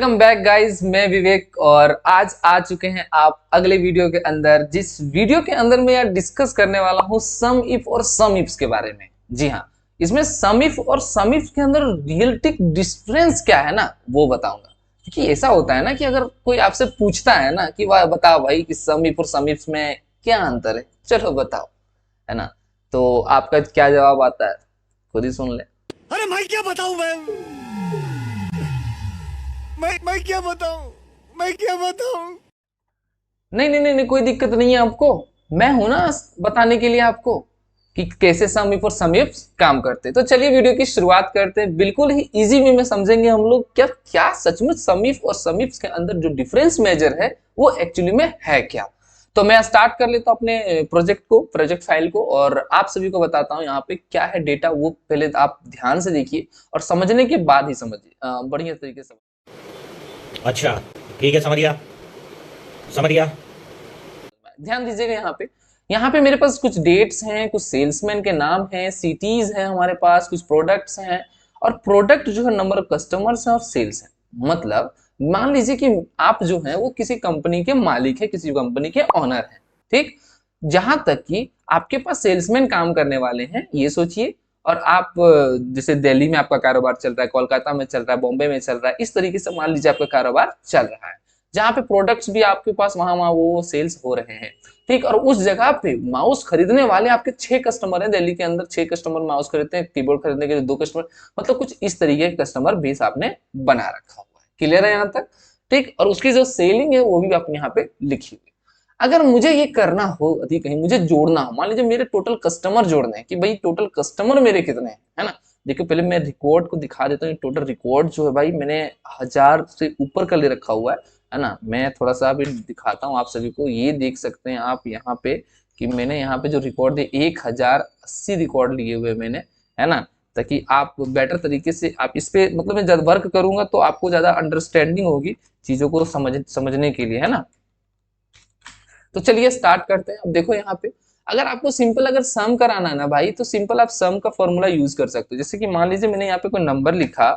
Welcome back guys, मैं विवेक और आज आ चुके हैं आप अगले वीडियो के अंदर। जिस वीडियो के अंदर मैं यार डिस्कस करने वाला हूं सम इफ और सम इफ्स के बारे में। जी हाँ, इसमें सम इफ और सम इफ के अंदर रियलिस्टिक डिफरेंस क्या है ना वो बताऊंगा। क्योंकि ऐसा होता है ना कि अगर कोई आपसे पूछता है ना कि वाह बताओ भाई कि सम इफ और सम इफ्स में क्या अंतर है, चलो बताओ, है ना। तो आपका क्या जवाब आता है खुद ही सुन ले। अरे मैं क्या बताऊं मैं क्या बताऊं मैं क्या बताऊं। नहीं नहीं नहीं नहीं, कोई दिक्कत नहीं है आपको। मैं हूं ना बताने के लिए आपको कि कैसे सम इफ और सम इफ काम करते हैं। तो चलिए वीडियो की शुरुआत करते हैं। बिल्कुल ही इजी वे में समझेंगे हम लोग क्या क्या सचमुच सम इफ और सम इफ के अंदर जो डिफरेंस मेजर है वो एक्चुअली में है क्या। तो मैं स्टार्ट कर लेता हूं अपने प्रोजेक्ट फाइल को और आप सभी को बताता हूं यहाँ पे क्या है डेटा। वो पहले आप ध्यान से देखिए और समझने के बाद ही समझिए, बढ़िया तरीके से। अच्छा, ठीक है, समझ गया समझ गया। ध्यान दीजिएगा यहाँ पे मेरे पास कुछ डेट्स हैं, कुछ सेल्समैन के नाम हैं, सिटीज हैं, हमारे पास कुछ प्रोडक्ट्स हैं और प्रोडक्ट जो है नंबर ऑफ कस्टमर्स हैं और सेल्स हैं। मतलब मान लीजिए कि आप जो है वो किसी कंपनी के मालिक है, किसी कंपनी के ऑनर हैं, ठीक। जहां तक कि आपके पास सेल्समैन काम करने वाले हैं ये सोचिए। और आप जैसे दिल्ली में आपका कारोबार चल रहा है, कोलकाता में चल रहा है, बॉम्बे में चल रहा है, इस तरीके से मान लीजिए आपका कारोबार चल रहा है। जहाँ पे प्रोडक्ट्स भी आपके पास वहां वहां वो सेल्स हो रहे हैं, ठीक। और उस जगह पे माउस खरीदने वाले आपके 6 कस्टमर हैं दिल्ली के अंदर। 6 कस्टमर माउस खरीदते हैं, कीबोर्ड खरीदने के लिए 2 कस्टमर। मतलब कुछ इस तरीके के कस्टमर बेस आपने बना रखा हुआ है। क्लियर है यहाँ तक, ठीक। और उसकी जो सेलिंग है वो भी आपने यहाँ पे लिखी हुई। अगर मुझे ये करना हो, यदि कहीं मुझे जोड़ना हो, मान लीजिए मेरे टोटल कस्टमर जोड़ने हैं कि भाई टोटल कस्टमर मेरे कितने हैं, है ना। देखो पहले मैं रिकॉर्ड को दिखा देता हूँ। टोटल रिकॉर्ड जो है भाई मैंने 1000 से ऊपर का ले रखा हुआ है ना। मैं थोड़ा सा अभी दिखाता हूँ आप सभी को, ये देख सकते हैं आप यहाँ पे कि मैंने यहाँ पे जो रिकॉर्ड दिए 1080 रिकॉर्ड लिए हुए मैंने, है ना। ताकि आप बेटर तरीके से आप इस पे मतलब मैं जब वर्क करूंगा तो आपको ज्यादा अंडरस्टैंडिंग होगी चीजों को समझने के लिए, है ना। तो चलिए स्टार्ट करते हैं। अब देखो यहाँ पे अगर आपको सिंपल अगर सम कराना है ना भाई, तो सिंपल आप सम का फॉर्मूला यूज कर सकते हो। जैसे कि मान लीजिए मैंने यहाँ पे कोई नंबर लिखा,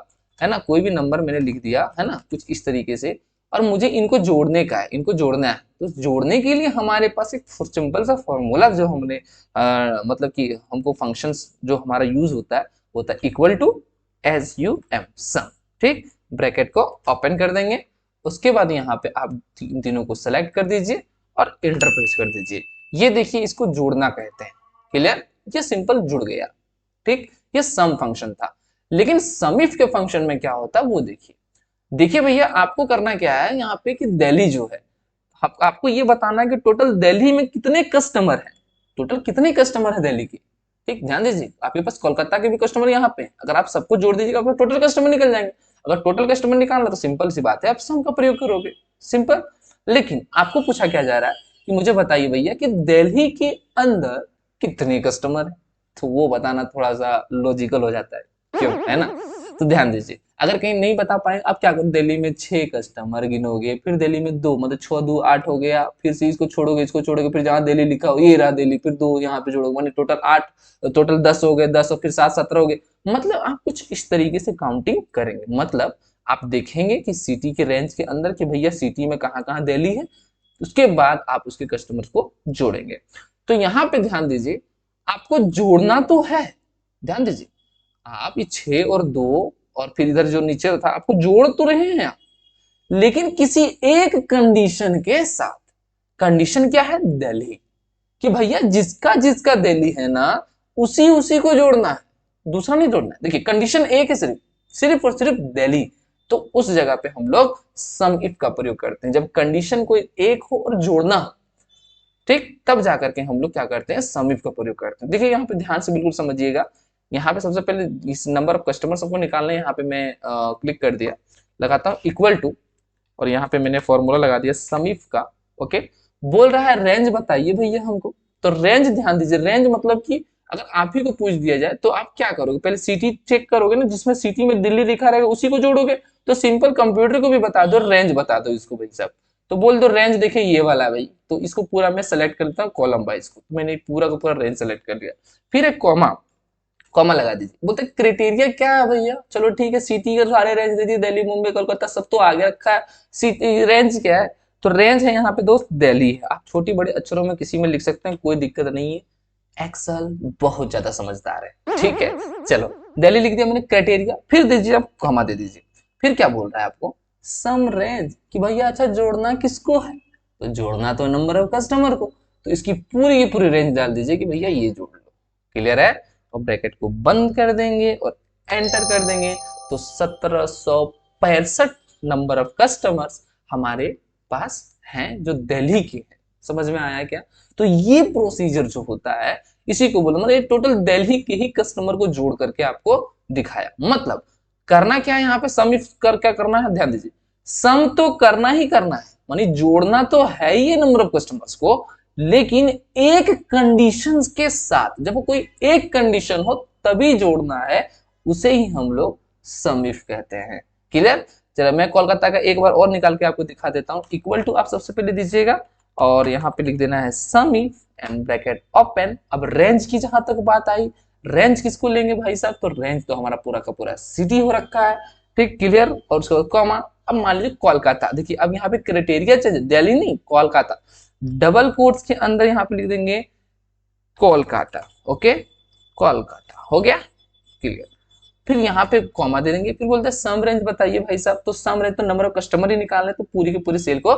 है ना, कोई भी नंबर मैंने लिख दिया, है ना, कुछ इस तरीके से। और मुझे इनको जोड़ने का है, इनको जोड़ना है। तो जोड़ने के लिए हमारे पास एक सिंपल सा फॉर्मूला जो हमने मतलब कि हमको फंक्शंस जो हमारा यूज होता है equal to S U M sum, ठीक। ब्रैकेट को ओपन कर देंगे। उसके बाद यहाँ पे आप इन तीनों को सेलेक्ट कर दीजिए और इंटर प्रेस कर दीजिए। ये देखिए इसको जोड़ना कहते हैं। क्लियर, ये सिंपल जुड़ गया, ठीक। ये सम फंक्शन था। लेकिन सम इफ के फंक्शन में क्या होता है वो देखिए। देखिए भैया आपको करना क्या है यहाँ पे कि दिल्ली जो है, आपको ये बताना है कि टोटल दिल्ली में कितने कस्टमर है। टोटल कितने कस्टमर है दिल्ली के, ठीक। ध्यान दीजिए आपके पास कोलकाता के भी कस्टमर यहाँ पे, अगर आप सबको जोड़ दीजिएगा आपको टोटल कस्टमर निकल जाएंगे। अगर टोटल कस्टमर निकालना तो सिंपल सी बात है, आप सम का प्रयोग करोगे, सिंपल। लेकिन आपको पूछा क्या जा रहा है कि मुझे बताइए भैया कि दिल्ली के अंदर कितने कस्टमर है। तो वो बताना थोड़ा सा लॉजिकल हो जाता है, क्यों, है ना। तो ध्यान दीजिए अगर कहीं नहीं बता पाए आप क्या करो, दिल्ली में 6 कस्टमर गिनोगे, फिर दिल्ली में 2, मतलब 6 2 8 हो गया। फिर से इसको छोड़ोगे, फिर जहाँ दिल्ली लिखा हो ये रहा दिल्ली, फिर 2 यहाँ पे जोड़ोगे, माने टोटल 8, टोटल 10 हो गए, 10 और फिर 7 17 हो गए। मतलब आप कुछ इस तरीके से काउंटिंग करेंगे। मतलब आप देखेंगे कि सिटी के रेंज के अंदर कि भैया सिटी में कहाँ कहाँ दिल्ली है, उसके बाद आप उसके कस्टमर को जोड़ेंगे। तो यहाँ पे ध्यान दीजिए आपको जोड़ना तो है, ध्यान दीजिए आप ये 6 और 2 और फिर इधर जो नीचे था आपको जोड़ तो रहे हैं आप, लेकिन किसी एक कंडीशन के साथ। कंडीशन क्या है, दिल्ली, कि भैया जिसका जिसका दिल्ली है ना उसी उसी को जोड़ना है, दूसरा नहीं जोड़ना है। देखिए कंडीशन एक है, सिर्फ सिर्फ और सिर्फ दिल्ली। तो उस जगह पे हम लोग सम इफ का प्रयोग करते हैं जब कंडीशन कोई एक हो और जोड़ना हो, ठीक। तब जाकर के हम लोग क्या करते हैं, सम इफ का प्रयोग करते हैं। देखिए यहाँ पे ध्यान से बिल्कुल समझिएगा। यहाँ पे सबसे पहले इस नंबर ऑफ कस्टमर सबको निकालना है। यहाँ पे मैं क्लिक कर दिया, लगाता हूँ इक्वल टू, और यहाँ पे मैंने फॉर्मूला लगा दिया सम इफ का। ओके, बोल रहा है रेंज बताइए भैया हमको। तो रेंज ध्यान दीजिए, रेंज मतलब कि अगर आप ही को पूछ दिया जाए तो आप क्या करोगे, पहले सिटी चेक करोगे ना, जिसमें सिटी में दिल्ली लिखा रहेगा उसी को जोड़ोगे। तो सिंपल कंप्यूटर को भी बता दो रेंज बता दो इसको भाई साहब। तो बोल दो रेंज देखिए ये वाला है भाई। तो इसको पूरा मैं सेलेक्ट करता हूँ कॉलम वाइज को, तो मैंने पूरा का पूरा रेंज सेलेक्ट कर लिया। फिर एक कॉमा, कॉमा लगा दीजिए। बोलते क्राइटेरिया क्या है भैया, चलो ठीक है, सिटी के सारे रेंज दे दिए, दिल्ली मुंबई कोलकाता सब तो आगे रखा है, सिटी रेंज क्या है, तो रेंज है यहाँ पे दोस्त दिल्ली है। आप छोटी बड़े अक्षरों में किसी में लिख सकते हैं, कोई दिक्कत नहीं है। एक्सेल बहुत ज्यादा समझदार है, ठीक है। चलो दिल्ली लिख दिया मैंने, क्राइटेरिया फिर दीजिए आप कॉमा दे दीजिए। फिर क्या बोल रहा है आपको, सम रेंज, कि भैया अच्छा जोड़ना किसको है, तो जोड़ना तो नंबर ऑफ कस्टमर को, तो इसकी पूरी की पूरी रेंज डाल दीजिए कि भैया ये जोड़ लो। क्लियर है, और ब्रैकेट को बंद कर देंगे और एंटर कर देंगे, तो 1765 नंबर ऑफ कस्टमर्स हमारे पास हैं जो दिल्ली के हैं। समझ में आया क्या? तो ये प्रोसीजर जो होता है इसी को बोला, मतलब टोटल दिल्ली के ही कस्टमर को जोड़ करके आपको दिखाया। मतलब करना क्या है यहाँ पे, सम इफ कर क्या करना है, ध्यान दीजिए, सम तो करना ही करना है, मानी जोड़ना तो है ही नंबर ऑफ कस्टमर्स को, लेकिन एक कंडीशन के साथ, जब कोई एक कंडीशन हो तभी जोड़ना है, उसे ही हम लोग सम इफ कहते हैं। क्लियर? चलो मैं कोलकाता का एक बार और निकाल के आपको दिखा देता हूं। इक्वल टू आप सबसे पहले दीजिएगा और यहाँ पे लिख देना है सम इफ एंड ब्रैकेट ओपन। अब रेंज की जहां तक बात आई, रेंज किसको लेंगे भाई साहब, तो रेंज तो हमारा पूरा का पूरा सिटी हो रखा है, ठीक, क्लियर। और उसके बाद कॉमा, अब मान लीजिए कोलकाता, देखिए अब यहाँ पे क्राइटेरिया चाहिए, दिल्ली नहीं कोलकाता, डबल कोट्स के अंदर यहाँ पे लिख देंगे कोलकाता, ओके, कोलकाता हो गया, क्लियर। फिर यहाँ पे कॉमा दे देंगे, फिर बोलते हैं सम रेंज बताइए भाई साहब, तो सम रेंज तो नंबर ऑफ कस्टमर ही निकालना है, तो पूरी की पूरी सेल को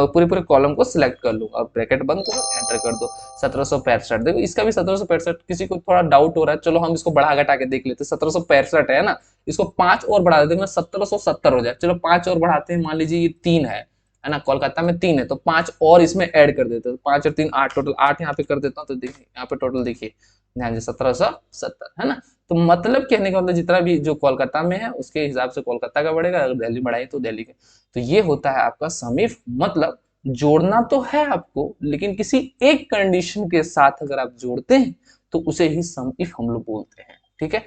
पूरे पूरे कॉलम को सिलेक्ट कर लो, अब ब्रैकेट बंद करो, एंटर कर दो। 1765, देखो इसका भी 1765, किसी को थोड़ा डाउट हो रहा है, चलो हम इसको बढ़ा घटा के देख लेते हैं। 1765 है ना, इसको 5 और बढ़ा देते हैं, 1770 हो जाए, चलो 5 और बढ़ाते हैं, मान लीजिए ये 3 है ना, कोलकाता में 3 है, तो 5 और इसमें ऐड कर देते हैं, 5 और 3 8, टोटल 8 यहाँ पे कर देता हूँ, तो देखिए यहाँ पे टोटल देखिए ध्यान से 1770 है ना। तो मतलब कहने का मतलब जितना भी जो कोलकाता में है उसके हिसाब से कोलकाता का बढ़ेगा, अगर दिल्ली बढ़ाई तो दिल्ली का। तो ये होता है आपका सम इफ, मतलब जोड़ना तो है आपको, लेकिन किसी एक कंडीशन के साथ अगर आप जोड़ते हैं तो उसे ही सम इफ हम लोग बोलते हैं, ठीक है।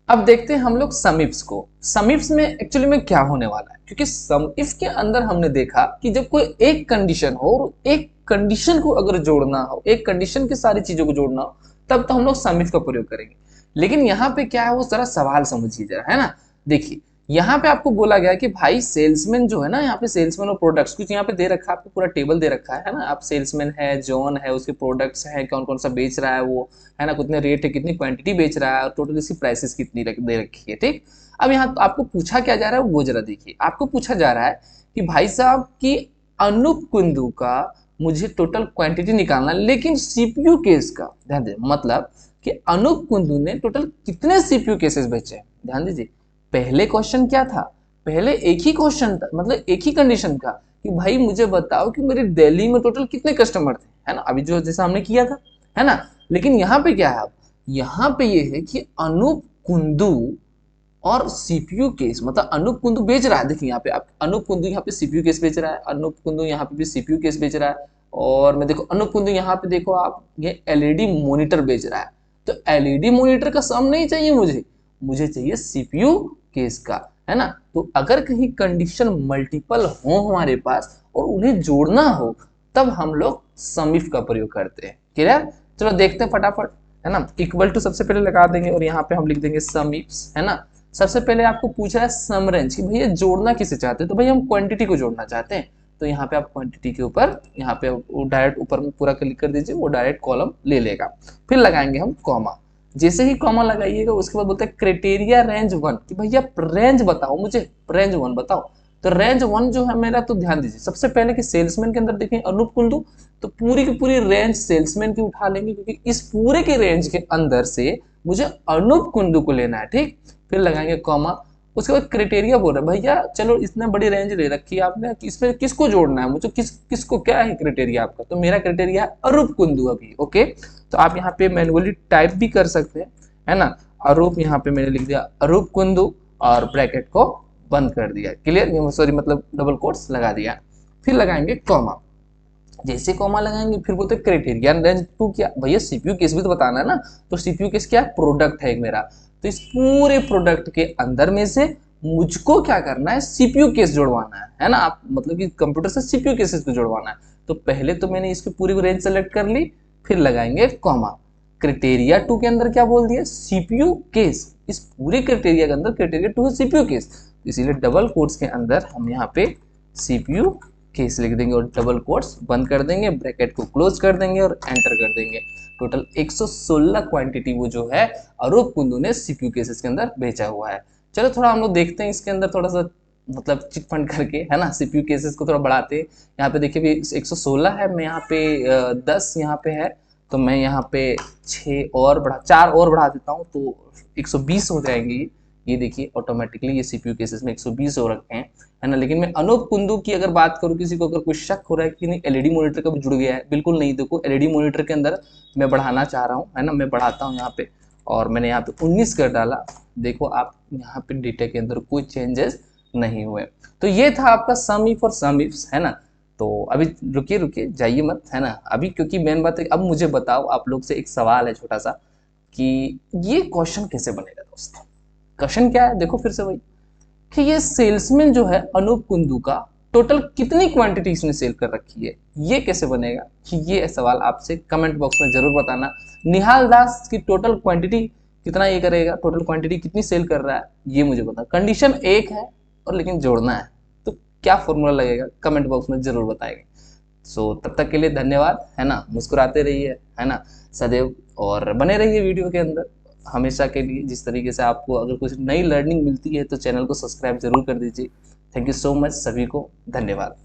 अब देखते हैं हम लोग समिफ्स को। समिफ्स में एक्चुअली में क्या होने वाला है, क्योंकि समिफ के अंदर हमने देखा कि जब कोई एक कंडीशन हो और एक कंडीशन को अगर जोड़ना हो, एक कंडीशन की सारी चीजों को जोड़ना हो, तब तो हम लोग समिफ का प्रयोग करेंगे। लेकिन यहाँ पे क्या है वो जरा सवाल समझिए जरा, है ना। देखिए यहाँ पे आपको बोला गया कि भाई सेल्समैन जो है ना, यहाँ पे सेल्समैन और प्रोडक्ट्स कुछ यहाँ पे दे रखा है, आपको पूरा टेबल दे रखा है ना। आप सेल्समैन है, जॉन है, उसके प्रोडक्ट्स हैं, कौन कौन सा बेच रहा है वो, है ना, कितने रेट है, कितनी क्वांटिटी बेच रहा है, और टोटल इसकी प्राइसेस कितनी दे रखी है, ठीक। अब यहाँ आपको पूछा क्या जा रहा है वो जरा देखिए, आपको पूछा जा रहा है कि भाई साहब की अनूप कुंदू का मुझे टोटल क्वांटिटी निकालना, लेकिन सीपीयू केस का ध्यान दे, मतलब कि अनूप कुंदू ने टोटल कितने सीपीयू केसेस बेचे, ध्यान दीजिए। पहले क्वेश्चन क्या था, पहले एक ही क्वेश्चन था, मतलब एक ही कंडीशन था कि भाई मुझे बताओ कि मेरे दिल्ली में टोटल कितने कस्टमर थे, है ना, अभी जो जैसा हमने किया था, है ना। लेकिन यहाँ पे क्या है, अब यहाँ पे ये है कि अनूप कुंदू और सीपीयू केस, मतलब अनूप कुंदू बेच रहा है, देखिए यहाँ पे आप अनूप कुंदू यहाँ पे सीपीयू केस बेच रहा है, अनूप कुंदू यहाँ पे भी सीपीयू केस बेच रहा है, और मैं देखो अनूप कुंदू यहाँ पे देखो आप ये एलईडी मॉनिटर बेच रहा है। तो एलईडी मॉनिटर का सम नहीं चाहिए मुझे, मुझे चाहिए सीपीयू केस का, है ना। तो अगर कहीं कंडीशन मल्टीपल हो हमारे पास और उन्हें जोड़ना हो, तब हम लोग सम इफ का प्रयोग करते हैं। क्लियर? चलो देखते हैं फटाफट, है ना। इक्वल टू सबसे पहले लगा देंगे और यहाँ पे हम लिख देंगे सम इफ्स, है ना। सबसे पहले आपको पूछ रहा है सम रेंज कि भैया जोड़ना किसे चाहते हैं, तो भैया हम क्वांटिटी को जोड़ना चाहते हैं, तो यहाँ पे आप क्वांटिटी के ऊपर यहाँ पे डायरेक्ट ऊपर में पूरा क्लिक कर दीजिए, वो डायरेक्ट कॉलम ले लेगा। फिर लगाएंगे हम कॉमा, जैसे ही कॉमा लगाइएगा उसके बाद बोलते हैं क्राइटेरिया रेंज 1, कि भैया रेंज बताओ मुझे, रेंज 1 बताओ। तो रेंज 1 जो है मेरा, तो ध्यान दीजिए सबसे पहले कि सेल्समैन के अंदर देखें अनूप कुंदू, तो पूरी की पूरी रेंज सेल्समैन की उठा लेंगे, क्योंकि इस पूरे के रेंज के अंदर से मुझे अनूप कुंदू को लेना है, ठीक। फिर लगाएंगे कॉमा, उसके बाद क्राइटेरिया बोल रहा है भैया चलो इतना बड़ी रेंज ले रखी है आपने, इसमें किसको जोड़ना है मुझे, किसको क्या है क्राइटेरिया आपका, तो मेरा क्राइटेरिया है अरूप कुंदू अभी, ओके। तो आप यहाँ पे मैनुअली टाइप भी कर सकते हैं, है ना। अरूप यहाँ पे मैंने लिख दिया अरूप कुंदू और ब्रैकेट को बंद कर दिया, क्लियर, सॉरी मतलब डबल कोट्स लगा दिया। फिर लगाएंगे कॉमा, जैसे कॉमा लगाएंगे फिर बोलते क्राइटेरिया रेंज 2 क्या, भैया सीपीयू केस भी तो बताना है ना, तो सीपीयू केस क्या प्रोडक्ट है एक मेरा, तो इस पूरे प्रोडक्ट के अंदर में से मुझको क्या करना है, सीपीयू केस जुड़वाना है ना। आप मतलब कि कंप्यूटर से सीपीयू केसेस को जुड़वाना है, तो पहले तो मैंने इसकी पूरी रेंज सेलेक्ट कर ली, फिर लगाएंगे कॉमा, क्राइटेरिया 2 के अंदर क्या बोल दिया, सीपीयू केस। इस पूरे क्राइटेरिया के अंदर क्राइटेरिया 2 है सीपीयू केस, इसीलिए डबल कोट्स के अंदर हम यहाँ पे सीपीयू केस लिख देंगे और डबल कोट्स बंद कर देंगे, ब्रैकेट को क्लोज कर देंगे और एंटर कर देंगे। टोटल 116 क्वांटिटी वो जो है अरूप कुंदू ने सीपीयू केसेस के अंदर बेचा हुआ है। चलो थोड़ा हम लोग देखते हैं इसके अंदर थोड़ा सा मतलब चिट फंड करके, है ना, सीपीयू केसेस को थोड़ा बढ़ाते हैं। यहाँ पे देखिए भी 116 है, मैं यहाँ पे 10 यहाँ पे है, तो मैं यहाँ पे 4 और बढ़ा देता हूँ तो 120 हो जाएंगे। ये देखिए ऑटोमेटिकली ये सीपीयू केसेस में 120 हो रखे हैं, है ना। लेकिन मैं अनूप कुंदू की अगर बात करूँ, किसी को अगर कोई शक हो रहा है कि नहीं एलईडी मॉनिटर कब जुड़ गया है, बिल्कुल नहीं। देखो एलईडी मॉनिटर के अंदर मैं बढ़ाना चाह रहा हूँ, है ना, मैं बढ़ाता हूँ यहाँ पे और मैंने यहाँ पे 19 कर डाला। देखो आप यहाँ पे डेटा के अंदर कोई चेंजेस नहीं हुए। तो ये था आपका सम इफ और सम इफ्स, है ना। तो अभी रुकिए जाइए मत, है ना, अभी क्योंकि मेन बात है। अब मुझे बताओ, आप लोग से एक सवाल है छोटा सा कि ये क्वेश्चन कैसे बनेगा दोस्तों। क्वेश्चन क्या है, देखो फिर से वही कि ये सेल्समैन जो है अनूप कुंदू का टोटल कितनी क्वांटिटी इसने सेल कर रखी है, ये कैसे बनेगा, कि ये सवाल आपसे कमेंट बॉक्स में जरूर बताना। निहाल दास की टोटल क्वांटिटी कितना ये करेगा, टोटल क्वांटिटी कितनी सेल कर रहा है, ये मुझे बता। कंडीशन एक है और लेकिन जोड़ना है, तो क्या फॉर्मूला लगेगा कमेंट बॉक्स में जरूर बताएंगे। सो तब तक के लिए धन्यवाद, है ना। मुस्कुराते रहिए, है ना, सदैव, और बने रहिए वीडियो के अंदर हमेशा के लिए। जिस तरीके से आपको अगर कुछ नई लर्निंग मिलती है तो चैनल को सब्सक्राइब जरूर कर दीजिए। थैंक यू सो मच, सभी को धन्यवाद।